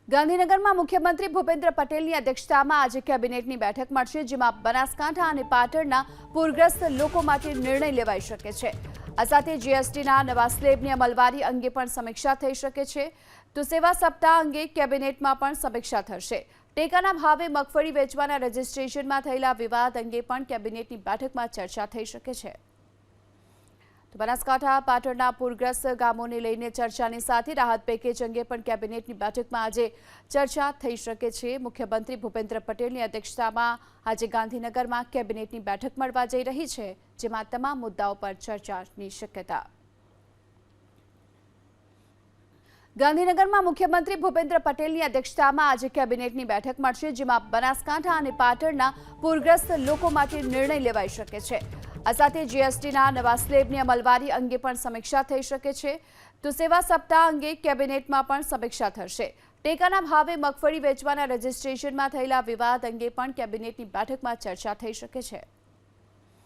ગાંધીનગરમાં મુખ્યમંત્રી ભૂપેન્દ્ર પટેલની અધ્યક્ષતામાં આજે કેબિનેટની બેઠક મળશે, જેમાં બનાસકાંઠા અને પાટણના પૂરગ્રસ્ત લોકો માટે નિર્ણય લેવાઈ શકે છે। આ સાથે જીએસટીના નવા સ્લેબની અમલવારી અંગે પણ સમીક્ષા થઈ શકે છે। તો સેવા સપ્તાહ અંગે કેબિનેટમાં પણ સમીક્ષા થશે। ટેકાના ભાવે મગફળી વેચવાના રજીસ્ટ્રેશનમાં થયેલા વિવાદ અંગે પણ કેબિનેટની બેઠકમાં ચર્ચા થઈ શકે છે। બનાસકાંઠા પાટણના પૂરગ્રસ્ત ગામોને લઈને ચર્ચાની સાથે રાહત પેકેજ અંગે પણ કેબિનેટની બેઠકમાં આજે ચર્ચા થઈ શકે છે। મુખ્યમંત્રી ભૂપેન્દ્ર પટેલની અધ્યક્ષતામાં આજે ગાંધીનગરમાં કેબિનેટની બેઠક મળવા જઈ રહી છે, જેમાં તમામ મુદ્દાઓ પર ચર્ચાની શક્યતા। ગાંધીનગરમાં મુખ્યમંત્રી ભૂપેન્દ્ર પટેલની અધ્યક્ષતામાં આજે કેબિનેટની બેઠક મળશે, જેમાં બનાસકાંઠા અને પાટણના પૂરગ્રસ્ત લોકો માટે નિર્ણય લેવાઈ શકે છે। આ સાથે જીએસટીના નવા સ્લેબની અમલવારી અંગે પણ સમીક્ષા થઈ શકે છે। તો સેવા સપ્તાહ અંગે કેબિનેટમાં પણ સમીક્ષા થશે। ટેકાના ભાવે મગફળી વેચવાના રજીસ્ટ્રેશનમાં થયેલા વિવાદ અંગે પણ કેબિનેટની બેઠકમાં ચર્ચા થઈ શકે છે।